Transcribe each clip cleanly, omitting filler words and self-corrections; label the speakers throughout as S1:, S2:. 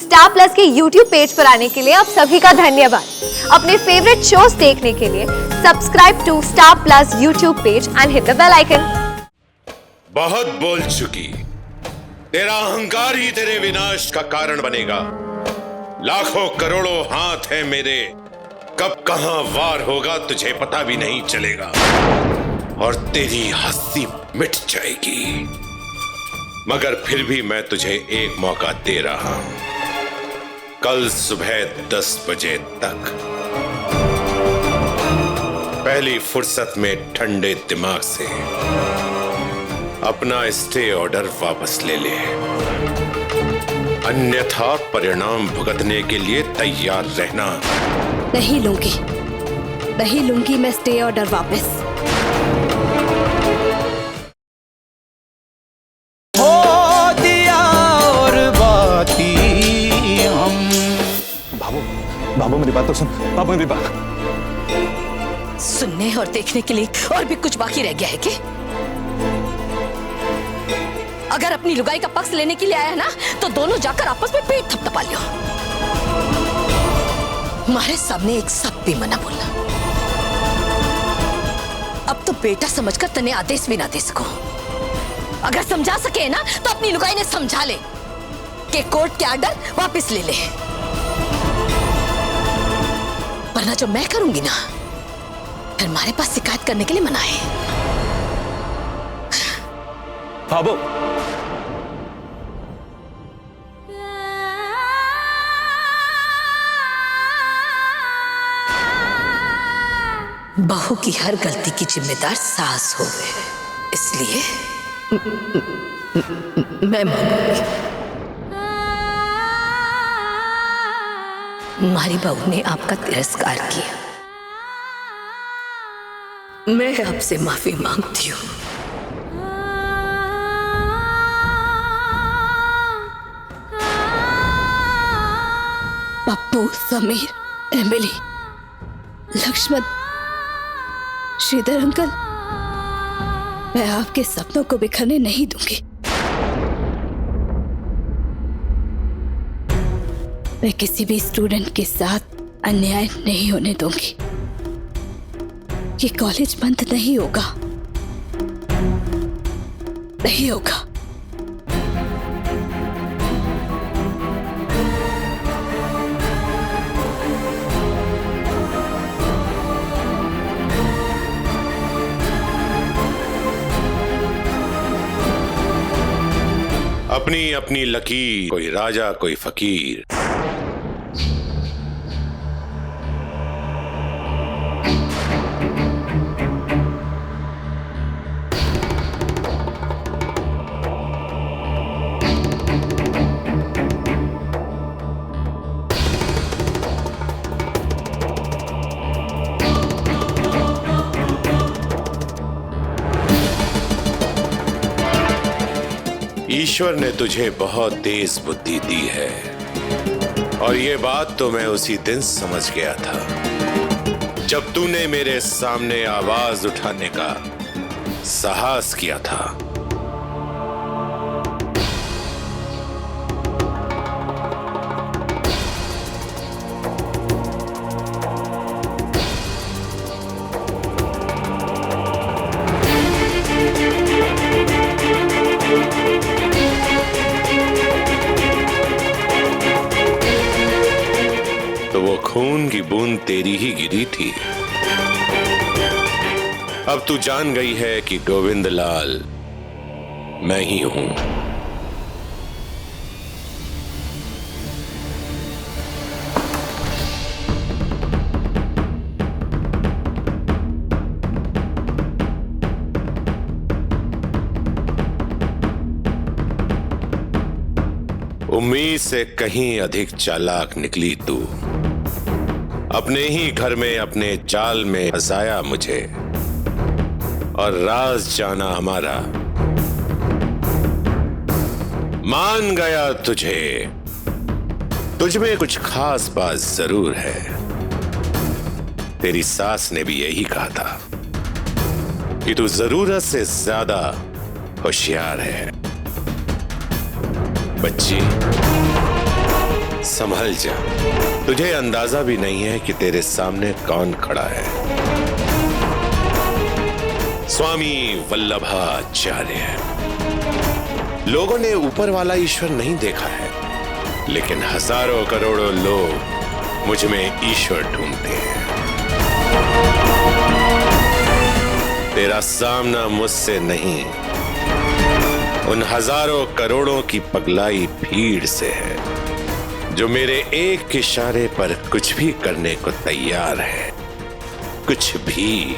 S1: Star plus के YouTube page पर आने के लिए आप सभी का धन्यवाद। अपने फेवरेट शोज देखने के लिए subscribe to star plus YouTube page and hit the bell icon.
S2: बहुत बोल चुकी। तेरा अहंकार ही तेरे विनाश का कारण बनेगा। लाखों करोड़ों हाथ हैं मेरे, कब कहां वार होगा तुझे पता भी नहीं चलेगा और तेरी हंसी मिट जाएगी। मगर फिर भी मैं तुझे एक मौका दे रहा हूं। कल सुबह 10 बजे तक पहली फुर्सत में ठंडे दिमाग से अपना स्टे ऑर्डर वापस ले ले, अन्यथा परिणाम भुगतने के लिए तैयार रहना।
S3: नहीं लूंगी मैं स्टे ऑर्डर वापस।
S4: हो दिया और बाती हम।
S5: बाबू मेरी बात तो सुन। बाबू मेरी बात
S6: सुनने और देखने के लिए और भी कुछ बाकी रह गया है कि? अगर अपनी लुगाई का पक्ष लेने के लिए आया है ना, तो दोनों जाकर आपस में पेट थपथपा लियो। हमारे सामने एक शब्द भी मना बोलना। अब तो बेटा समझकर तने आदेश भी ना दे सको। अगर समझा सके ना तो अपनी लुगाई ने समझा ले कि कोर्ट के ऑर्डर वापस ले ले, वरना जो मैं करूंगी ना फिर हमारे पास शिकायत करने के लिए मना है।
S5: बाबू
S6: बहू की हर गलती की जिम्मेदार सास होवे, इसलिए मैं मानूंगी। हमारी बहू ने आपका तिरस्कार किया, मैं आपसे माफी मांगती हूँ।
S3: पप्पू, समीर, एमिली, लक्ष्मण, श्रीधर अंकल, मैं आपके सपनों को बिखरने नहीं दूंगी। मैं किसी भी स्टूडेंट के साथ अन्याय नहीं होने दूंगी। ये कॉलेज बंद नहीं होगा, नहीं होगा।
S2: अपनी अपनी लकीर, कोई राजा कोई फकीर। ईश्वर ने तुझे बहुत तेज बुद्धि दी है और ये बात तो मैं उसी दिन समझ गया था जब तूने मेरे सामने आवाज उठाने का साहस किया था। तो वो खून की बूंद तेरी ही गिरी थी। अब तू जान गई है कि गोविंदलाल मैं ही हूं। उम्मीद से कहीं अधिक चालाक निकली तू। अपने ही घर में अपने जाल में फंसाया मुझे और राज जाना हमारा। मान गया तुझे, तुझ में कुछ खास बात जरूर है। तेरी सास ने भी यही कहा था कि तू जरूरत से ज्यादा होशियार है। बच्ची, संभल जा, तुझे अंदाजा भी नहीं है कि तेरे सामने कौन खड़ा है। स्वामी वल्लभाचार्य। लोगों ने ऊपर वाला ईश्वर नहीं देखा है, लेकिन हजारों करोड़ों लोग मुझ में ईश्वर ढूंढते हैं। तेरा सामना मुझसे नहीं, उन हजारों करोड़ों की पगलाई भीड़ से है, जो मेरे एक इशारे पर कुछ भी करने को तैयार है। कुछ भी।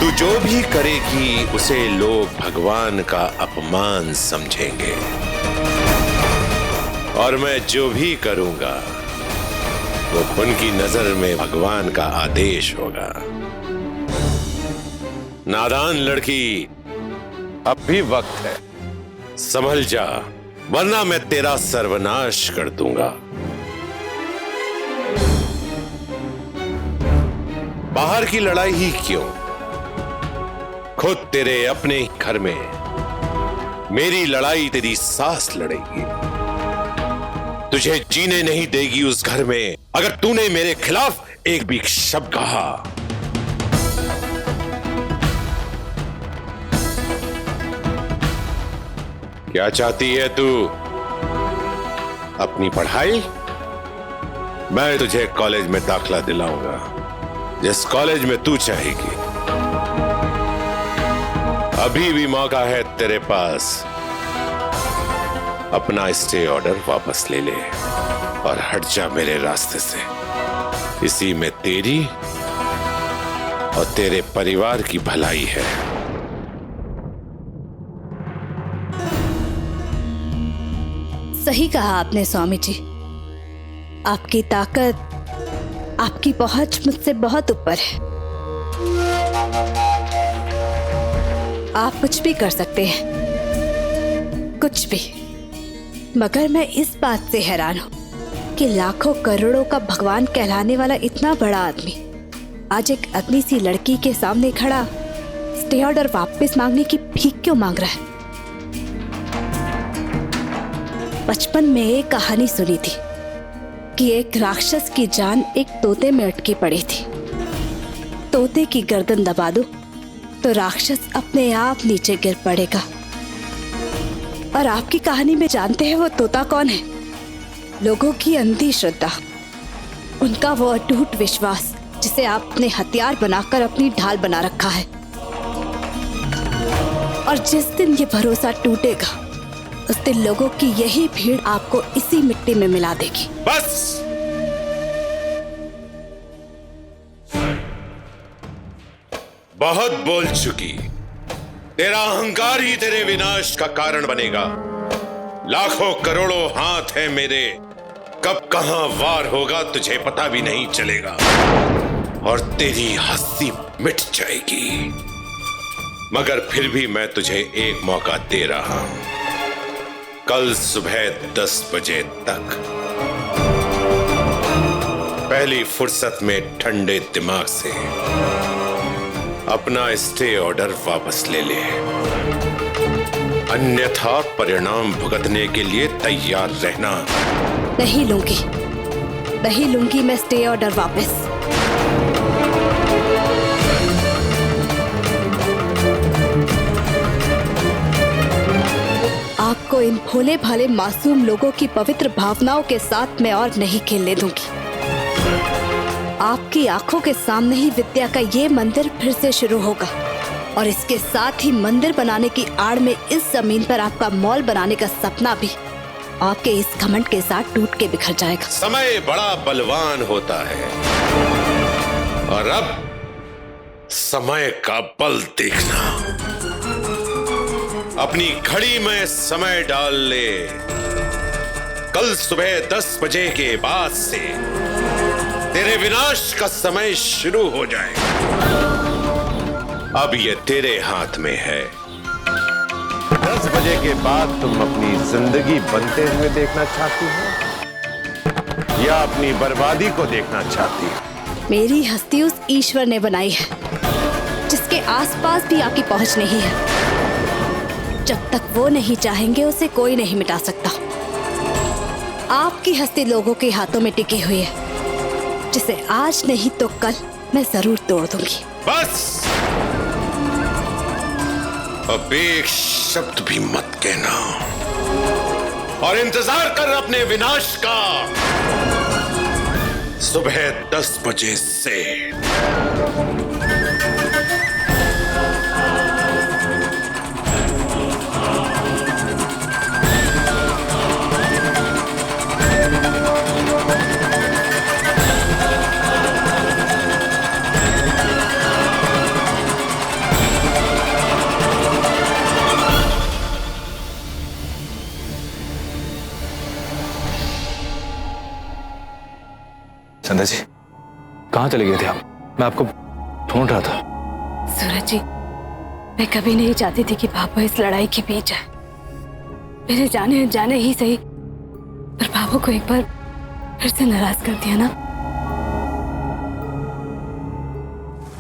S2: तू जो भी करेगी उसे लोग भगवान का अपमान समझेंगे, और मैं जो भी करूंगा वो उनकी नजर में भगवान का आदेश होगा। नादान लड़की, अब भी वक्त है, संभल जा, वरना मैं तेरा सर्वनाश कर दूंगा। बाहर की लड़ाई ही क्यों, खुद तेरे अपने घर में मेरी लड़ाई तेरी सास लड़ेगी। तुझे जीने नहीं देगी उस घर में अगर तूने मेरे खिलाफ एक भी शब्द कहा। क्या चाहती है तू? अपनी पढ़ाई? मैं तुझे कॉलेज में दाखला दिलाऊंगा, जिस कॉलेज में तू चाहेगी। अभी भी मौका है तेरे पास। अपना स्टे ऑर्डर वापस ले ले और हट जा मेरे रास्ते से। इसी में तेरी और तेरे परिवार की भलाई है।
S3: सही कहा आपने स्वामी जी। आपकी ताकत, आपकी पहुंच मुझसे बहुत ऊपर है। आप कुछ भी कर सकते हैं, कुछ भी। मगर मैं इस बात से हैरान हूं कि लाखों करोड़ों का भगवान कहलाने वाला इतना बड़ा आदमी आज एक अदनी सी लड़की के सामने खड़ा स्टे ऑर्डर वापस मांगने की भीख क्यों मांग रहा है? बचपन में एक कहानी सुनी थी कि एक राक्षस की जान एक तोते में अटकी पड़ी थी। तोते की गर्दन दबा दो तो राक्षस अपने आप नीचे गिर पड़ेगा। और आपकी कहानी में जानते हैं वो तोता कौन है? लोगों की अंधी श्रद्धा, उनका वो अटूट विश्वास जिसे आपने हथियार बनाकर अपनी ढाल बना रखा है। और जिस दिन ये भरोसा टूटेगा उस दिन लोगों की यही भीड़ आपको इसी मिट्टी में मिला देगी।
S2: बस बहुत बोल चुकी। तेरा अहंकार ही तेरे विनाश का कारण बनेगा। लाखों करोड़ों हाथ हैं मेरे, कब कहां वार होगा तुझे पता भी नहीं चलेगा, और तेरी हंसी मिट जाएगी। मगर फिर भी मैं तुझे एक मौका दे रहा हूं। कल सुबह 10 बजे तक पहली फुर्सत में ठंडे दिमाग से अपना स्टे ऑर्डर वापस ले ले, अन्यथा परिणाम भुगतने के लिए तैयार रहना।
S3: नहीं लूंगी, नहीं लूंगी मैं स्टे ऑर्डर वापस। आपको इन भोले भाले मासूम लोगों की पवित्र भावनाओं के साथ मैं और नहीं खेलने दूंगी। आपकी आंखों के सामने ही विद्या का ये मंदिर फिर से शुरू होगा, और इसके साथ ही मंदिर बनाने की आड़ में इस जमीन पर आपका मॉल बनाने का सपना भी आपके इस घमंड के साथ टूट के बिखर जाएगा।
S2: समय बड़ा बलवान होता है, और अब समय का बल देखना। अपनी घड़ी में समय डाल ले। कल सुबह 10 बजे के बाद से तेरे विनाश का समय शुरू हो जाएगा। अब ये तेरे हाथ में है।
S7: 10 बजे के बाद तुम अपनी जिंदगी बनते हुए देखना चाहती हो या अपनी बर्बादी को देखना चाहती हो?
S3: मेरी हस्ती उस ईश्वर ने बनाई है जिसके आसपास भी आपकी पहुंच नहीं है। जब तक वो नहीं चाहेंगे उसे कोई नहीं मिटा सकता। आपकी हस्ती लोगों के हाथों में टिकी हुई है, जिसे आज नहीं तो कल मैं जरूर तोड़ दूंगी।
S2: बस अब एक शब्द भी मत कहना और इंतजार कर अपने विनाश का। सुबह 10 बजे से।
S5: संध्या जी, कहाँ चले गए थे आप? मैं आपको ढूंढ रहा था।
S3: सूरज जी, मैं कभी नहीं चाहती थी कि बाबू इस लड़ाई के बीच आए। मेरे जाने जाने ही सही, पर बाबू को एक बार फिर से नाराज कर दिया ना।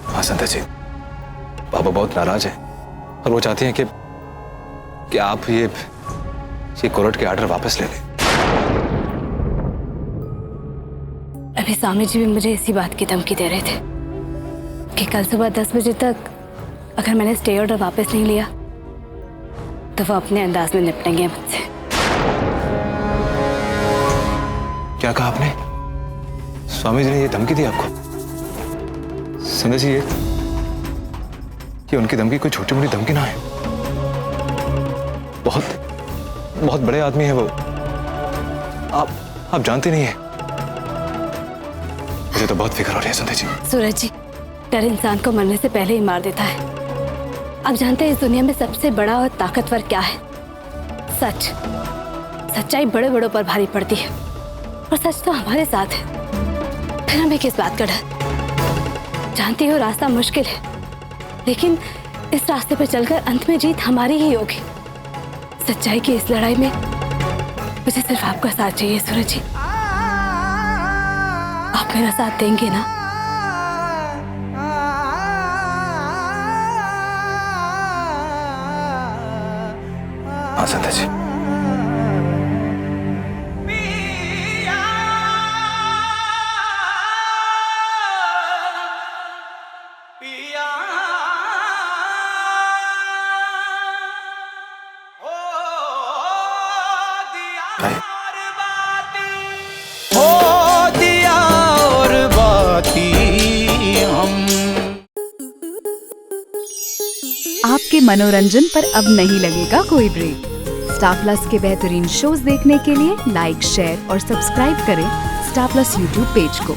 S5: हाँ संध्या जी, बाबा बहुत नाराज है और वो चाहती हैं कि आप ये कोर्ट के ऑर्डर वापस ले लें।
S3: अभी स्वामी जी भी मुझे इसी बात की धमकी दे रहे थे कि कल सुबह 10 बजे तक अगर मैंने स्टे ऑर्डर वापस नहीं लिया तो वो अपने अंदाज में निपटेंगे मुझसे।
S5: क्या कहा आपने? स्वामी जी ने ये धमकी दी आपको? संध्या जी, ये उनकी धमकी कोई छोटी मोटी धमकी ना है। बहुत बड़े आदमी है वो। आप जानते नहीं है। मुझे तो बहुत फिक्र हो रही है संध्या जी।
S3: सूरज जी, डर इंसान को मरने से पहले ही मार देता है। आप जानते हैं इस दुनिया में सबसे बड़ा और ताकतवर क्या है? सच। सच्चाई बड़े बड़ों पर भारी पड़ती है और सच तो हमारे साथ है। फिर हमें किस बात का डर? जानती हो रास्ता मुश्किल है, लेकिन इस रास्ते पर चलकर अंत में जीत हमारी ही होगी। सच्चाई की इस लड़ाई में मुझे सिर्फ आपका साथ चाहिए सूरज जी। आप मेरा साथ देंगे ना?
S5: हाँ संध्या जी।
S4: हो दिया और बाती हम।
S8: आपके मनोरंजन पर अब नहीं लगेगा कोई ब्रेक। स्टार प्लस के बेहतरीन शोज देखने के लिए लाइक, शेयर और सब्सक्राइब करें स्टार प्लस यूट्यूब पेज को।